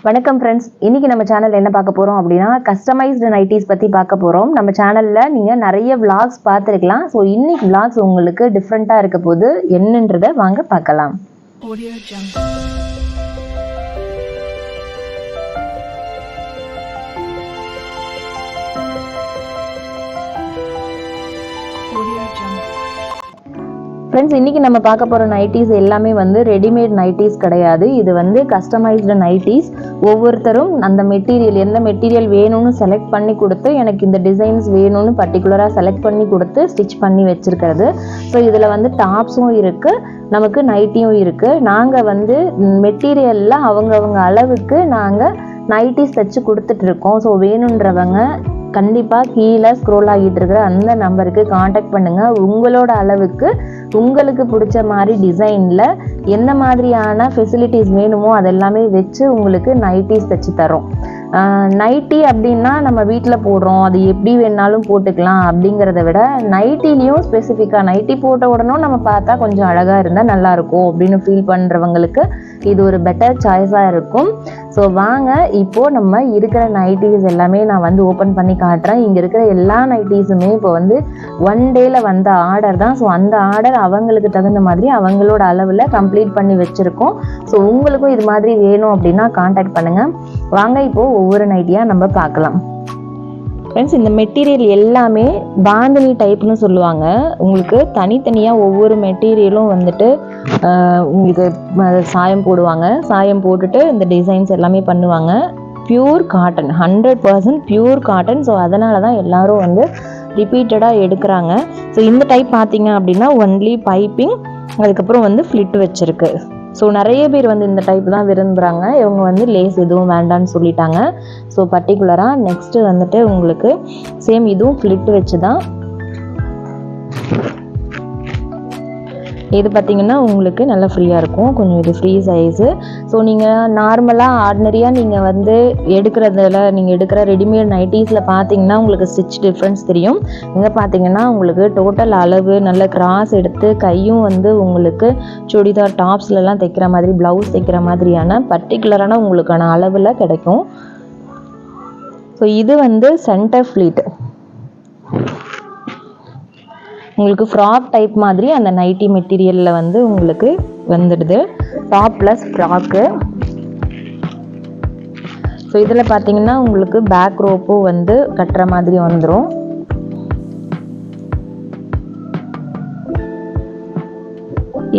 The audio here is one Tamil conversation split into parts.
வணக்கம் ஃப்ரெண்ட்ஸ், இன்னைக்கு நம்ம சேனல்ல என்ன பார்க்க போறோம் அப்படின்னா கஸ்டமைஸ்டு நைட்டிஸ் பத்தி பார்க்க போறோம். நம்ம சேனல்ல நீங்க நிறைய vlogs பார்த்துருக்கலாம். ஸோ இன்னைக்கு vlogs உங்களுக்கு டிஃப்ரெண்டா இருக்க போது என்னன்றதை வாங்க பார்க்கலாம். ஃப்ரெண்ட்ஸ், இன்றைக்கி நம்ம பார்க்க போகிற நைட்டிஸ் எல்லாமே வந்து ரெடிமேட் நைட்டிஸ் கிடையாது. இது வந்து கஸ்டமைஸ்டு நைட்டிஸ். ஒவ்வொருத்தரும் அந்த மெட்டீரியல் எந்த மெட்டீரியல் வேணும்னு செலக்ட் பண்ணி கொடுத்து எனக்கு இந்த டிசைன்ஸ் வேணும்னு பர்டிகுலராக செலக்ட் பண்ணி கொடுத்து ஸ்டிச் பண்ணி வச்சுருக்கிறது. ஸோ இதில் வந்து டாப்ஸும் இருக்குது, நமக்கு நைட்டியும் இருக்குது. நாங்கள் வந்து மெட்டீரியலில் அவங்கவுங்க அளவுக்கு நாங்கள் நைட்டிஸ் தைச்சு கொடுத்துட்ருக்கோம். ஸோ வேணுன்றவங்க கண்டிப்பாக கீழே ஸ்க்ரோல் ஆகிட்டு இருக்கிற அந்த நம்பருக்கு காண்டாக்ட் பண்ணுங்கள். உங்களோட அளவுக்கு உங்களுக்கு பிடிச்ச மாதிரி டிசைனில் என்ன மாதிரியான ஃபெசிலிட்டிஸ் வேணுமோ அதெல்லாமே வச்சு உங்களுக்கு நைட்டிஸ் தைச்சு தரோம். நைட்டி அப்படின்னா நம்ம வீட்டில் போடுறோம், அது எப்படி வேணாலும் போட்டுக்கலாம். அப்படிங்கிறத விட நைட்டிலையும் ஸ்பெசிஃபிக்காக நைட்டி போட்ட உடனும் நம்ம பார்த்தா கொஞ்சம் அழகாக இருந்தால் நல்லாயிருக்கும் அப்படின்னு ஃபீல் பண்ணுறவங்களுக்கு இது ஒரு பெட்டர் சாய்ஸாக இருக்கும். ஸோ வாங்க, இப்போது நம்ம இருக்கிற நைட்டிஸ் எல்லாமே நான் வந்து ஓப்பன் பண்ணி காட்டுறேன். இங்கே இருக்கிற எல்லா நைட்டிஸுமே இப்போ வந்து 1 டேயில் வந்த ஆர்டர் தான். ஸோ அந்த ஆர்டர் அவங்களுக்கு தகுந்த மாதிரி அவங்களோட அளவில் கம்ப்ளீட் பண்ணி வச்சுருக்கோம். ஸோ உங்களுக்கும் இது மாதிரி வேணும் அப்படின்னா காண்டாக்ட் பண்ணுங்கள். வாங்க இப்போது ஒவ்வொரு நைட்டியாக நம்ம பார்க்கலாம். ஃப்ரெண்ட்ஸ், இந்த மெட்டீரியல் எல்லாமே பாந்தினி டைப்னு சொல்லுவாங்க. உங்களுக்கு தனித்தனியாக ஒவ்வொரு மெட்டீரியலும் வந்துட்டு உங்களுக்கு சாயம் போடுவாங்க. சாயம் போட்டுட்டு இந்த டிசைன்ஸ் எல்லாமே பண்ணுவாங்க. Pure cotton, 100% pure cotton. So அதனால தான் எல்லோரும் வந்து ரிப்பீட்டடாக எடுக்கிறாங்க. ஸோ இந்த டைப் பார்த்தீங்க அப்படின்னா ஒன்லி பைப்பிங், அதுக்கப்புறம் வந்து ஃப்ளிட் வச்சுருக்கு. ஸோ நிறைய பேர் வந்து இந்த டைப் தான் விரும்புகிறாங்க. இவங்க வந்து லேஸ் எதுவும் வேண்டான்னு சொல்லிட்டாங்க. ஸோ பர்டிகுலராக நெக்ஸ்ட்டு வந்துட்டு உங்களுக்கு சேம் இதுவும் ஃப்ளிட் வச்சு தான். இது பார்த்திங்கன்னா உங்களுக்கு நல்லா ஃப்ரீயாக இருக்கும், கொஞ்சம் இது ஃப்ரீ சைஸு. ஸோ நீங்கள் நார்மலாக ஆர்டினரியாக நீங்கள் வந்து நீங்கள் எடுக்கிற ரெடிமேட் நைட்டிஸில் பார்த்தீங்கன்னா உங்களுக்கு ஸ்டிச் டிஃப்ரென்ஸ் தெரியும். இங்கே பார்த்தீங்கன்னா உங்களுக்கு டோட்டல் அளவு நல்ல கிராஸ் எடுத்து கையும் வந்து உங்களுக்கு சுடிதார் டாப்ஸ்லலாம் தைக்கிற மாதிரி, ப்ளவுஸ் தைக்கிற மாதிரியான பர்டிகுலரான உங்களுக்கான அளவில் கிடைக்கும். ஸோ இது வந்து சென்டர் ஃப்ளீட், உங்களுக்கு ஃப்ராக் டைப் மாதிரி அந்த நைட்டி மெட்டீரியலில் வந்து உங்களுக்கு வந்துடுது. Top plus frock. ஸோ இதில் பார்த்தீங்கன்னா உங்களுக்கு பேக் ரோப்பும் வந்து கட்டுற மாதிரி வந்துடும்.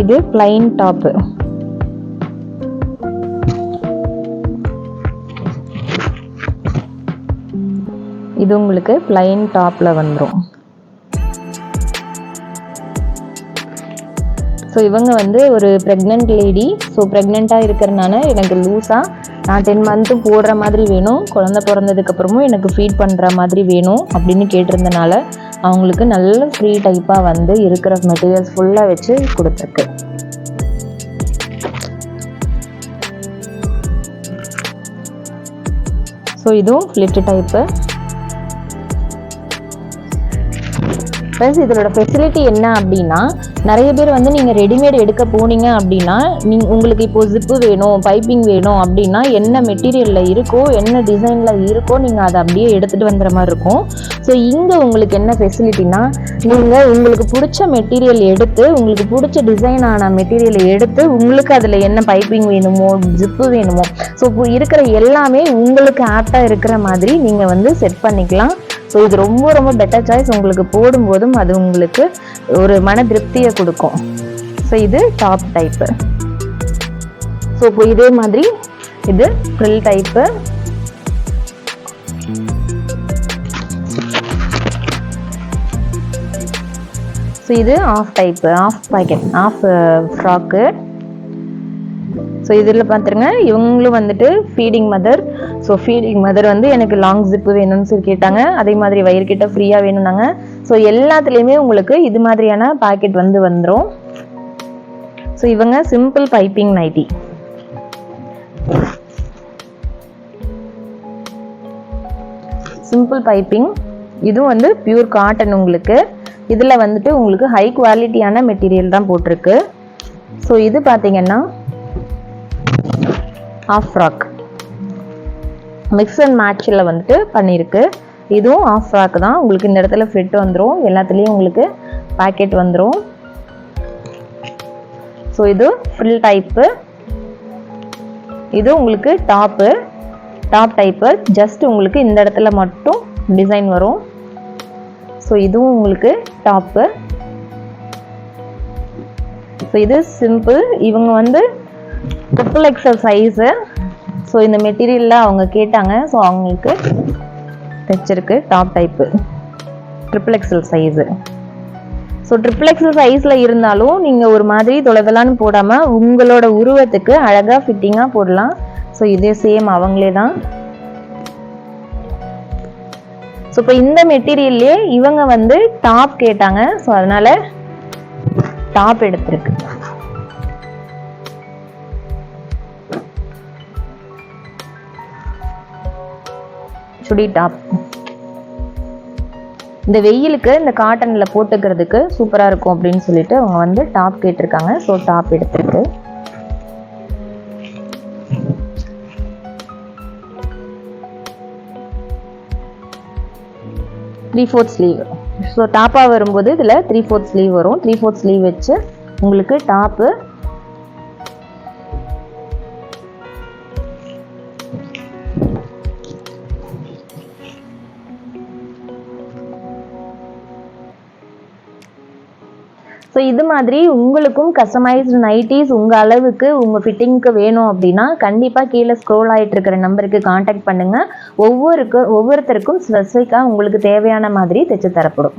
இது பிளைன் டாப்பு. இது உங்களுக்கு பிளைன் டாப்பில் வந்துடும். ஸோ இவங்க வந்து ஒரு ப்ரெக்னென்ட் லேடி. ஸோ ப்ரெக்னெண்ட்டாக இருக்கிறனால எனக்கு லூஸாக நான் 10 மந்த்து போடுற மாதிரி வேணும், குழந்தை பிறந்ததுக்கப்புறமும் எனக்கு ஃபீட் பண்ணுற மாதிரி வேணும் அப்படின்னு கேட்டிருந்தனால அவங்களுக்கு நல்ல ஃப்ரீ டைப்பாக வந்து இருக்கிற மெட்டீரியல்ஸ் ஃபுல்லாக வச்சு கொடுத்துருக்கு. ஸோ இதுவும் ஃப்ளிட் டைப்பு. ப்ளஸ் இதோட ஃபெசிலிட்டி என்ன அப்படின்னா, நிறைய பேர் வந்து நீங்கள் ரெடிமேட் எடுக்க போனீங்க அப்படின்னா உங்களுக்கு இப்போது ஜிப்பு வேணும், பைப்பிங் வேணும் அப்படின்னா என்ன மெட்டீரியலில் இருக்கோ, என்ன டிசைனில் இருக்கோ நீங்கள் அதை அப்படியே எடுத்துகிட்டு வந்துடுற மாதிரி இருக்கும். ஸோ இங்கே உங்களுக்கு என்ன ஃபெசிலிட்டினா, நீங்கள் உங்களுக்கு பிடிச்ச மெட்டீரியல் எடுத்து, உங்களுக்கு பிடிச்ச டிசைனான மெட்டீரியலை எடுத்து, உங்களுக்கு அதில் என்ன பைப்பிங் வேணுமோ, ஜிப்பு வேணுமோ, ஸோ இருக்கிற எல்லாமே உங்களுக்கு ஆப்டாக இருக்கிற மாதிரி நீங்கள் வந்து செட் பண்ணிக்கலாம். ஸோ இது ரொம்ப ரொம்ப பெட்டர் சாய்ஸ். உங்களுக்கு போடும்போதும் அது உங்களுக்கு ஒரு மன திருப்தியை கொடுக்கும். ஸோ இது டாப் டைப்பு. ஸோ இப்போ இதே மாதிரி இது ஃப்ரில் டைப்பு. ஸோ இது half type, half pocket, half frock. So இதில் பார்த்துருங்க, இவங்களும் வந்துட்டு feeding mother. So feeding mother வந்து எனக்கு லாங் ஜிப்பு வேணும்னு சொல்லி கேட்டாங்க. அதே மாதிரி வயிறுகிட்ட ஃப்ரீயாக வேணும்னாங்க. ஸோ எல்லாத்துலேயுமே உங்களுக்கு இது மாதிரியான பாக்கெட் வந்து வந்துடும். ஸோ இவங்க simple piping nighty. Simple piping, இதுவும் வந்து பியூர் காட்டன். உங்களுக்கு இதில் வந்துட்டு உங்களுக்கு ஹை குவாலிட்டியான மெட்டீரியல் தான் போட்டிருக்கு. ஸோ இது பார்த்தீங்கன்னா ஆஃப் ஃப்ராக். மிக்ஸ் அண்ட் மேட்சில் வந்துட்டு பண்ணியிருக்கு. இதுவும் ஆஃப் ஃப்ராக் தான். உங்களுக்கு இந்த இடத்துல ஃபிட் வந்துடும், எல்லாத்துலேயும் உங்களுக்கு பேக்கெட் வந்துடும். ஸோ இது ஃப்ரில் டைப்பு. இது உங்களுக்கு டாப் டைப்பு. ஜஸ்ட் உங்களுக்கு இந்த இடத்துல மட்டும் டிசைன் வரும். ஸோ இதுவும் உங்களுக்கு டாப்பு. ஸோ இது சிம்பிள். இவங்க வந்து XXL சைஸு. ஸோ இந்த மெட்டீரியலில் அவங்க கேட்டாங்க. ஸோ அவங்களுக்கு தைச்சிருக்கு top type XXL size. So XXL சைஸில் இருந்தாலும் நீங்கள் ஒரு மாதிரி தொலைதலான்னு போடாமல் உங்களோட உருவத்துக்கு அழகாக ஃபிட்டிங்காக போடலாம். ஸோ இதே சேம் அவங்களே தான். ஸோ இப்போ இந்த மெட்டீரியல்லே இவங்க வந்து டாப் கேட்டாங்க. ஸோ அதனால டாப் எடுத்திருக்கு. சுடி டாப். இந்த வெயிலுக்கு இந்த காட்டன்ல போட்டுக்கிறதுக்கு சூப்பரா இருக்கும் அப்படின்னு சொல்லிட்டு அவங்க வந்து டாப் கேட்டிருக்காங்க. ஸோ டாப் எடுத்திருக்கு. Three fourth sleeve. ஸோ டாப்பாக வரும்போது இதில் 3/4 ஸ்லீவ் வரும். 3/4 ஸ்லீவ் வச்சு உங்களுக்கு டாப்பு. ஸோ இது மாதிரி உங்களுக்கும் கஸ்டமைஸ்டு நைட்டிஸ் உங்கள் அளவுக்கு உங்கள் ஃபிட்டிங்க்கு வேணும் அப்படின்னா கண்டிப்பாக கீழே ஸ்க்ரோல் ஆகிட்டு இருக்கிற நம்பருக்கு காண்டாக்ட் பண்ணுங்கள். ஒவ்வொருத்தருக்கும் ஸ்பெசிஃபிக்காக உங்களுக்கு தேவையான மாதிரி தைச்சு தரப்படும்.